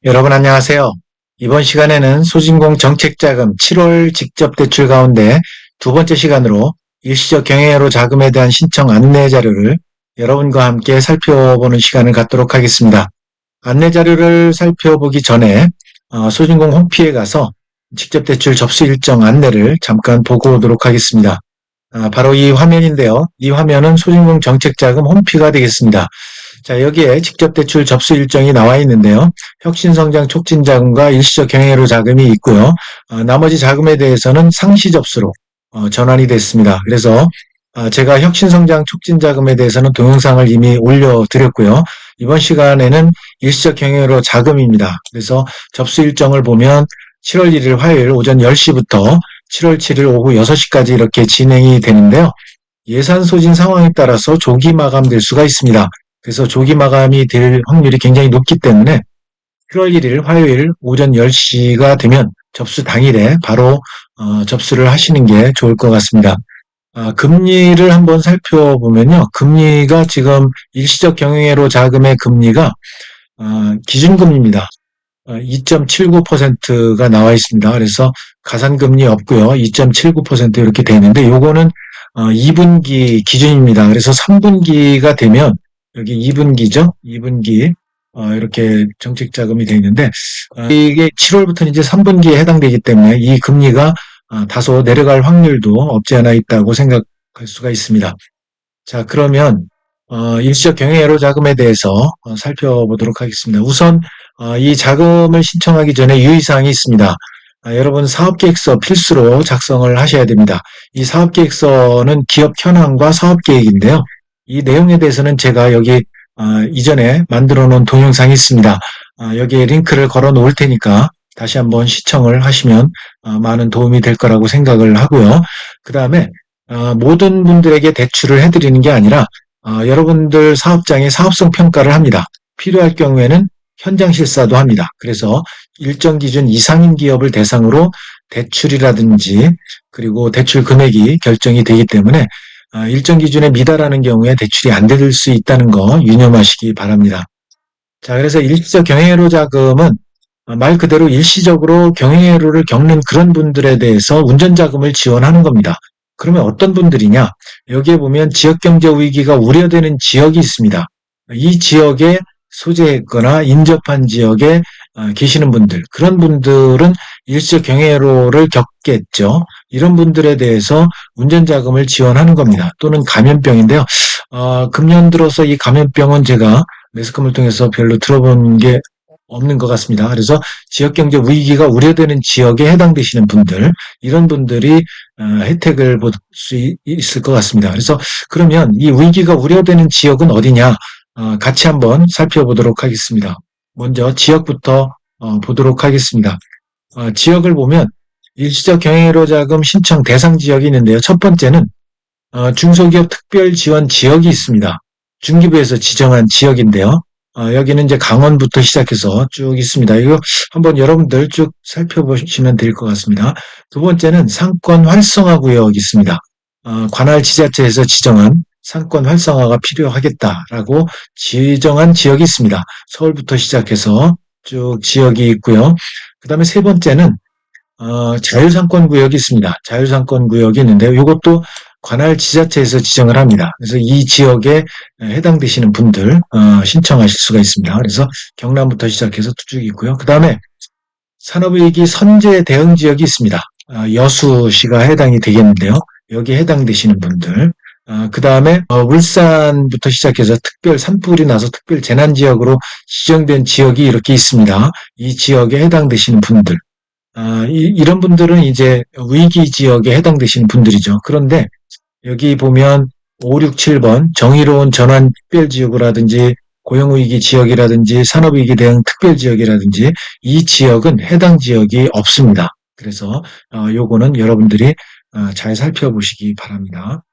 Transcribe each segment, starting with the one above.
여러분 안녕하세요. 이번 시간에는 소진공 정책자금 7월 직접 대출 가운데 두 번째 시간으로 일시적 경혜로 자금에 대한 신청 안내 자료를 여러분과 함께 살펴보는 시간을 갖도록 하겠습니다. 안내 자료를 살펴보기 전에 소진공 홈피에 가서 직접 대출 접수 일정 안내를 잠깐 보고 오도록 하겠습니다. 바로 이 화면인데요. 이 화면은 소진공 정책자금 홈피가 되겠습니다. 자, 여기에 직접 대출 접수 일정이 나와 있는데요. 혁신성장 촉진자금과 일시적 경혜로 자금이 있고요. 나머지 자금에 대해서는 상시 접수로 전환이 됐습니다. 그래서 제가 혁신성장 촉진자금에 대해서는 동영상을 이미 올려드렸고요. 이번 시간에는 일시적 경혜로 자금입니다. 그래서 접수 일정을 보면 7월 1일 화요일 오전 10시부터 7월 7일 오후 6시까지 이렇게 진행이 되는데요. 예산 소진 상황에 따라서 조기 마감될 수가 있습니다. 그래서 조기 마감이 될 확률이 굉장히 높기 때문에 7월 1일 화요일 오전 10시가 되면 접수 당일에 바로 접수를 하시는 게 좋을 것 같습니다. 금리를 한번 살펴보면요. 금리가 지금 일시적 경영회로 자금의 금리가 기준금리입니다. 2.79%가 나와 있습니다. 그래서 가산금리 없고요. 2.79% 이렇게 되어 있는데 요거는 2분기 기준입니다. 그래서 3분기가 되면 여기 2분기죠. 2분기 이렇게 정책자금이 되어 있는데 이게 7월부터는 이제 3분기에 해당되기 때문에 이 금리가 다소 내려갈 확률도 없지 않아 있다고 생각할 수가 있습니다. 자, 그러면 일시적 경영애로 자금에 대해서 살펴보도록 하겠습니다. 우선 이 자금을 신청하기 전에 유의사항이 있습니다. 여러분 사업계획서 필수로 작성을 하셔야 됩니다. 이 사업계획서는 기업 현황과 사업계획인데요. 이 내용에 대해서는 제가 여기 이전에 만들어 놓은 동영상이 있습니다. 여기에 링크를 걸어 놓을 테니까 다시 한번 시청을 하시면 많은 도움이 될 거라고 생각을 하고요. 그 다음에 모든 분들에게 대출을 해드리는 게 아니라 여러분들 사업장에 사업성 평가를 합니다. 필요할 경우에는 현장 실사도 합니다. 그래서 일정 기준 이상인 기업을 대상으로 대출이라든지 그리고 대출 금액이 결정이 되기 때문에 일정 기준에 미달하는 경우에 대출이 안 될 수 있다는 거 유념하시기 바랍니다. 자, 그래서 일시적 경영애로 자금은 말 그대로 일시적으로 경영애로를 겪는 그런 분들에 대해서 운전자금을 지원하는 겁니다. 그러면 어떤 분들이냐? 여기에 보면 지역경제 위기가 우려되는 지역이 있습니다. 이 지역에 소재했거나 인접한 지역에 계시는 분들, 그런 분들은 일시적 경영애로를 겪겠죠. 이런 분들에 대해서 운전자금을 지원하는 겁니다. 또는 감염병인데요. 금년 들어서 이 감염병은 제가 매스컴을 통해서 별로 들어본 게 없는 것 같습니다. 그래서 지역경제 위기가 우려되는 지역에 해당되시는 분들, 이런 분들이 혜택을 볼 수 있을 것 같습니다. 그래서 그러면 이 위기가 우려되는 지역은 어디냐? 같이 한번 살펴보도록 하겠습니다. 먼저 지역부터 보도록 하겠습니다. 지역을 보면 일시적 경영애로 자금 신청 대상 지역이 있는데요. 첫 번째는 중소기업 특별 지원 지역이 있습니다. 중기부에서 지정한 지역인데요. 여기는 이제 강원부터 시작해서 쭉 있습니다. 이거 한번 여러분들 쭉 살펴보시면 될 것 같습니다. 두 번째는 상권 활성화 구역이 있습니다. 관할 지자체에서 지정한 상권 활성화가 필요하겠다라고 지정한 지역이 있습니다. 서울부터 시작해서 쭉 지역이 있고요. 그 다음에 세 번째는 자율상권 구역이 있습니다. 자율상권 구역이 있는데요. 이것도 관할 지자체에서 지정을 합니다. 그래서 이 지역에 해당되시는 분들 신청하실 수가 있습니다. 그래서 경남부터 시작해서 쭉 있고요. 그 다음에 산업위기 선제 대응 지역이 있습니다. 여수시가 해당이 되겠는데요. 여기에 해당되시는 분들. 그 다음에 울산부터 시작해서 특별 산불이 나서 특별 재난지역으로 지정된 지역이 이렇게 있습니다. 이 지역에 해당되시는 분들. 이런 분들은 이제 위기 지역에 해당되시는 분들이죠. 그런데 여기 보면 5, 6, 7번 정의로운 전환 특별지역이라든지 고용위기 지역이라든지 산업위기 대응 특별지역이라든지 이 지역은 해당 지역이 없습니다. 그래서 요거는 여러분들이 잘 살펴보시기 바랍니다.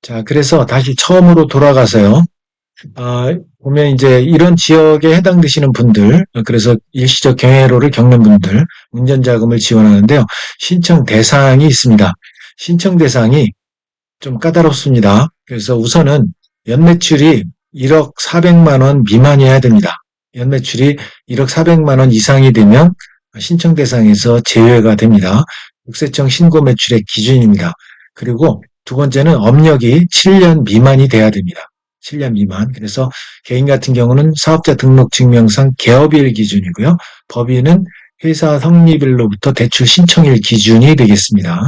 자, 그래서 다시 처음으로 돌아가서요. 보면 이제 이런 지역에 해당되시는 분들, 그래서 일시적 경혜로를 겪는 분들, 운전자금을 지원하는데요. 신청 대상이 있습니다. 신청 대상이 좀 까다롭습니다. 그래서 우선은 연매출이 1억 400만 원 미만이어야 됩니다. 연매출이 1억 400만 원 이상이 되면 신청 대상에서 제외가 됩니다. 국세청 신고 매출의 기준입니다. 그리고 두 번째는 업력이 7년 미만이 돼야 됩니다. 7년 미만. 그래서 개인 같은 경우는 사업자 등록 증명상 개업일 기준이고요. 법인은 회사 성립일로부터 대출 신청일 기준이 되겠습니다.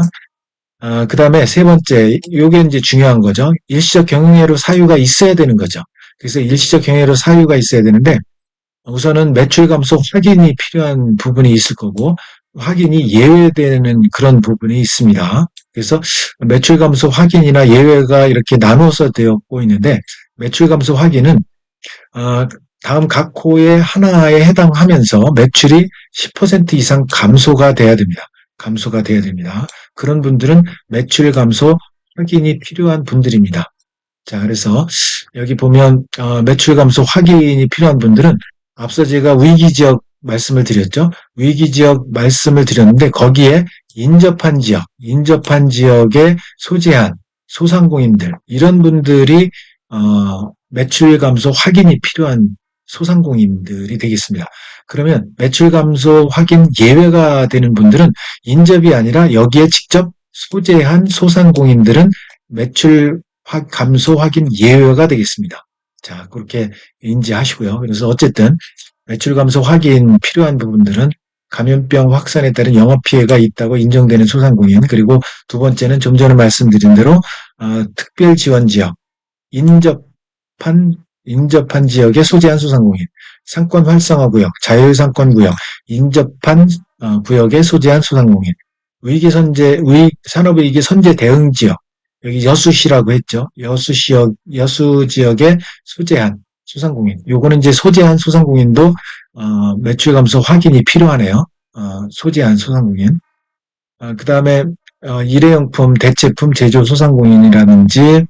그 다음에 세 번째, 요게 이제 중요한 거죠. 일시적 경영예로 사유가 있어야 되는 거죠. 그래서 일시적 경영예로 사유가 있어야 되는데, 우선은 매출 감소 확인이 필요한 부분이 있을 거고, 확인이 예외되는 그런 부분이 있습니다. 그래서 매출 감소 확인이나 예외가 이렇게 나누어서 되었고 있는데, 매출 감소 확인은 다음 각 호의 하나에 해당하면서 매출이 10% 이상 감소가 돼야 됩니다. 감소가 돼야 됩니다. 그런 분들은 매출 감소 확인이 필요한 분들입니다. 자, 그래서 여기 보면 매출 감소 확인이 필요한 분들은 앞서 제가 위기 지역 말씀을 드렸죠. 위기 지역 말씀을 드렸는데 거기에 인접한 지역에 소재한 소상공인들 이런 분들이 매출 감소 확인이 필요한 소상공인들이 되겠습니다. 그러면 매출 감소 확인 예외가 되는 분들은 인접이 아니라 여기에 직접 소재한 소상공인들은 매출 감소 확인 예외가 되겠습니다. 자, 그렇게 인지하시고요. 그래서 어쨌든 매출 감소 확인 필요한 부분들은 감염병 확산에 따른 영업 피해가 있다고 인정되는 소상공인, 그리고 두 번째는 좀 전에 말씀드린 대로 특별 지원 지역, 인접한 지역에 소재한 소상공인, 상권 활성화 구역, 자율상권 구역, 인접한 구역에 소재한 소상공인, 산업위기 선제 대응 지역, 여기 여수시라고 했죠. 여수 지역에 소재한 소상공인. 요거는 이제 소재한 소상공인도 매출 감소 확인이 필요하네요. 소재한 소상공인. 그 다음에 일회용품, 대체품 제조 소상공인이라든지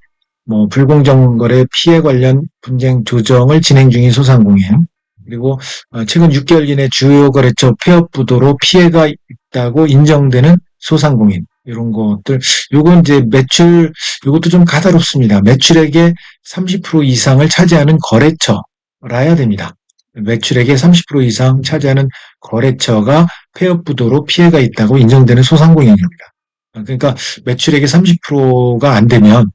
뭐 불공정 거래 피해 관련 분쟁 조정을 진행 중인 소상공인, 그리고 최근 6개월 이내 주요 거래처 폐업 부도로 피해가 있다고 인정되는 소상공인, 이런 것들. 요건 이제 매출, 요것도 좀 까다롭습니다. 매출액의 30% 이상을 차지하는 거래처라야 됩니다. 매출액의 30% 이상 차지하는 거래처가 폐업 부도로 피해가 있다고 인정되는 소상공인입니다. 그러니까 매출액의 30%가 안 되면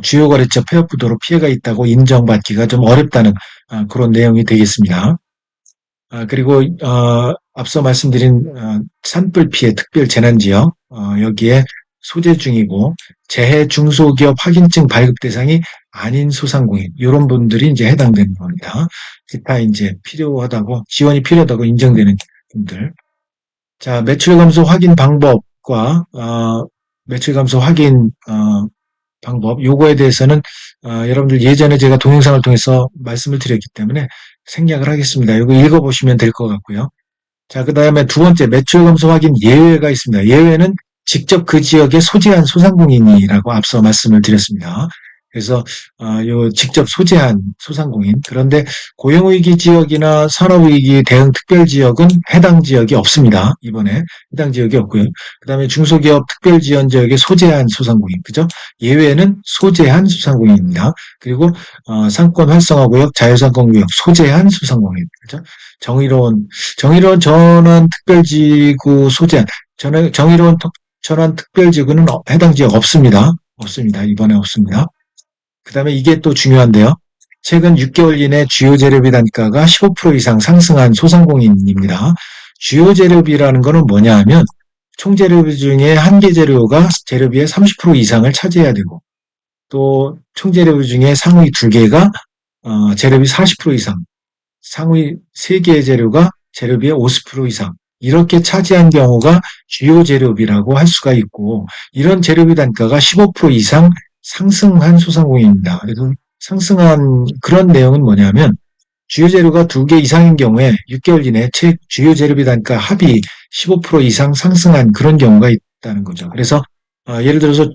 주요 거래처 폐업 부도로 피해가 있다고 인정받기가 좀 어렵다는 그런 내용이 되겠습니다. 그리고 앞서 말씀드린 산불 피해 특별 재난 지역, 여기에 소재 중이고 재해 중소기업 확인증 발급 대상이 아닌 소상공인, 이런 분들이 이제 해당되는 겁니다. 기타 이제 지원이 필요하다고 인정되는 분들. 자, 매출 감소 확인 방법과 매출 감소 확인 방법, 요거에 대해서는 여러분들 예전에 제가 동영상을 통해서 말씀을 드렸기 때문에 생략을 하겠습니다. 이거 읽어보시면 될 것 같고요. 자, 그 다음에 두 번째, 매출 감소 확인 예외가 있습니다. 예외는 직접 그 지역에 소재한 소상공인이라고 앞서 말씀을 드렸습니다. 그래서 요 직접 소재한 소상공인, 그런데 고용위기 지역이나 산업위기 대응 특별지역은 해당 지역이 없습니다. 이번에 해당 지역이 없고요. 그 다음에 중소기업 특별지원 지역에 소재한 소상공인, 그죠? 예외는 소재한 소상공인입니다. 그리고 상권 활성화구역, 자율상권구역 소재한 소상공인, 그죠? 정의로운 전원 특별지구 소재한, 정의로운 전원 특별지구는 해당 지역 없습니다. 이번에 없습니다. 그 다음에 이게 또 중요한데요. 최근 6개월 이내 주요 재료비 단가가 15% 이상 상승한 소상공인입니다. 주요 재료비라는 거는 뭐냐 하면 총 재료비 중에 한 개 재료가 재료비의 30% 이상을 차지해야 되고, 또 총 재료비 중에 상위 2개가 재료비 40% 이상, 상위 3개의 재료가 재료비의 50% 이상, 이렇게 차지한 경우가 주요 재료비라고 할 수가 있고, 이런 재료비 단가가 15% 이상 상승한 소상공인입니다. 그래서 상승한 그런 내용은 뭐냐면 주요 재료가 2개 이상인 경우에 6개월 이내 주요 재료비 단가 합이 15% 이상 상승한 그런 경우가 있다는 거죠. 그래서 예를 들어서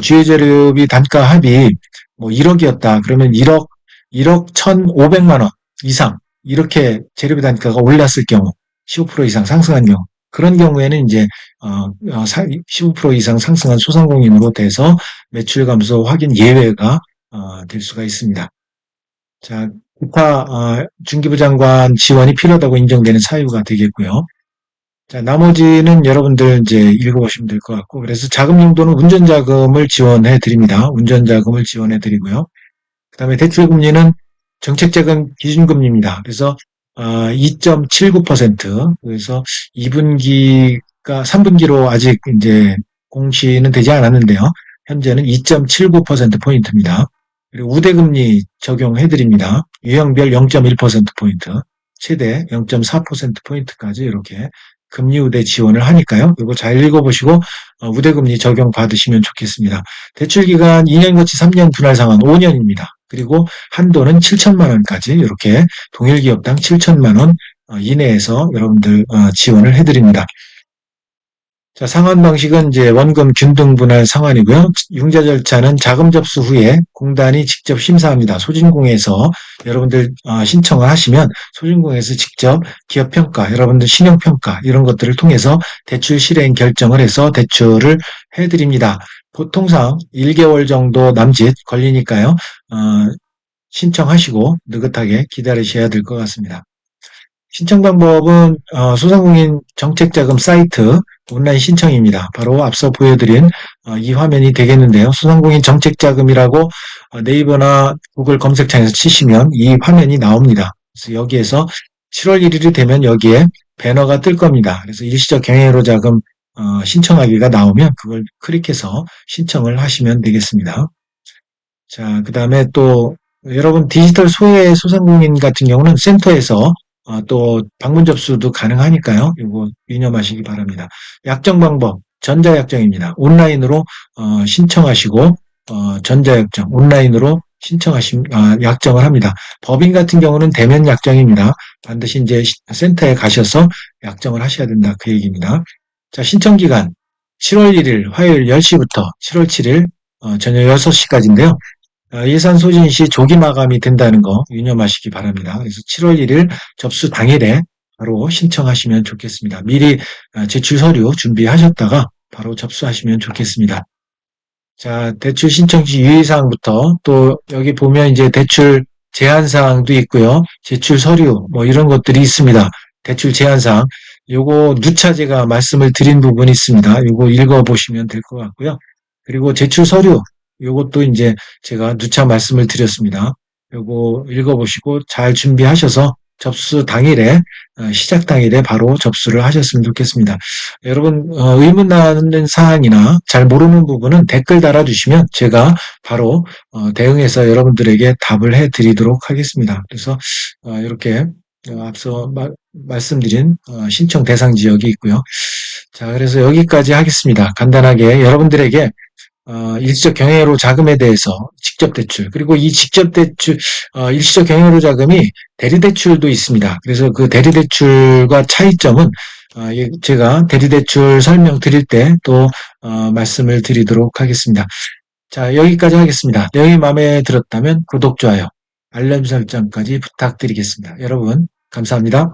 주요 재료비 단가 합이 뭐 1억이었다. 그러면 1억 1,500만 원 이상 이렇게 재료비 단가가 올랐을 경우, 15% 이상 상승한 경우, 그런 경우에는 이제 15% 이상 상승한 소상공인으로 돼서 매출 감소 확인 예외가 될 수가 있습니다. 자, 기타 중기부 장관 지원이 필요하다고 인정되는 사유가 되겠고요. 자, 나머지는 여러분들 이제 읽어보시면 될 것 같고, 그래서 자금 용도는 운전자금을 지원해 드립니다. 운전자금을 지원해 드리고요. 그 다음에 대출금리는 정책자금 기준금리입니다. 그래서 2.79%, 그래서 2분기가 3분기로 아직 이제 공시는 되지 않았는데요. 현재는 2.79%포인트입니다. 그리고 우대금리 적용해 드립니다. 유형별 0.1%포인트, 최대 0.4%포인트까지 이렇게 금리 우대 지원을 하니까요. 이거 잘 읽어보시고 우대금리 적용 받으시면 좋겠습니다. 대출기간 2년 거치 3년 분할 상환 5년입니다. 그리고 한도는 7천만 원까지 이렇게 동일 기업당 7천만 원 이내에서 여러분들 지원을 해드립니다. 자, 상환 방식은 이제 원금 균등 분할 상환이고요. 융자 절차는 자금 접수 후에 공단이 직접 심사합니다. 소진공에서 여러분들 신청을 하시면 소진공에서 직접 기업 평가, 여러분들 신용 평가 이런 것들을 통해서 대출 실행 결정을 해서 대출을 해드립니다. 보통상 1개월 정도 남짓 걸리니까요. 신청하시고 느긋하게 기다리셔야 될 것 같습니다. 신청 방법은 소상공인 정책자금 사이트 온라인 신청입니다. 바로 앞서 보여드린 이 화면이 되겠는데요. 소상공인 정책자금이라고 네이버나 구글 검색창에서 치시면 이 화면이 나옵니다. 그래서 여기에서 7월 1일이 되면 여기에 배너가 뜰 겁니다. 그래서 일시적 경영회로 자금 신청하기가 나오면 그걸 클릭해서 신청을 하시면 되겠습니다. 자, 그 다음에 또 여러분 디지털 소외 소상공인 같은 경우는 센터에서 또 방문 접수도 가능하니까요. 이거 유념하시기 바랍니다. 약정 방법 전자약정입니다. 온라인으로 신청하시고 전자약정 온라인으로 약정을 합니다. 법인 같은 경우는 대면 약정입니다. 반드시 이제 센터에 가셔서 약정을 하셔야 된다 그 얘기입니다. 자, 신청 기간 7월 1일 화요일 10시부터 7월 7일 저녁 6시까지인데요. 예산 소진 시 조기 마감이 된다는 거 유념하시기 바랍니다. 그래서 7월 1일 접수 당일에 바로 신청하시면 좋겠습니다. 미리 제출 서류 준비하셨다가 바로 접수하시면 좋겠습니다. 자, 대출 신청시 유의사항부터 또 여기 보면 이제 대출 제한사항도 있고요. 제출 서류 뭐 이런 것들이 있습니다. 대출 제한사항. 요거 누차 제가 말씀을 드린 부분이 있습니다. 요거 읽어보시면 될 것 같고요. 그리고 제출 서류. 요것도 이제 제가 누차 말씀을 드렸습니다. 요거 읽어보시고 잘 준비하셔서 접수 당일에 시작 당일에 바로 접수를 하셨으면 좋겠습니다. 여러분 의문 나는 사항이나 잘 모르는 부분은 댓글 달아주시면 제가 바로 대응해서 여러분들에게 답을 해드리도록 하겠습니다. 그래서 이렇게 앞서 말씀드린 신청 대상 지역이 있고요. 자, 그래서 여기까지 하겠습니다. 간단하게 여러분들에게 일시적 경영회로 자금에 대해서 직접 대출 그리고 이 직접 대출 일시적 경영회로 자금이 대리대출도 있습니다. 그래서 그 대리대출과 차이점은 제가 대리대출 설명드릴 때 또 말씀을 드리도록 하겠습니다. 자, 여기까지 하겠습니다. 내용이 마음에 들었다면 구독, 좋아요, 알람 설정까지 부탁드리겠습니다. 여러분 감사합니다.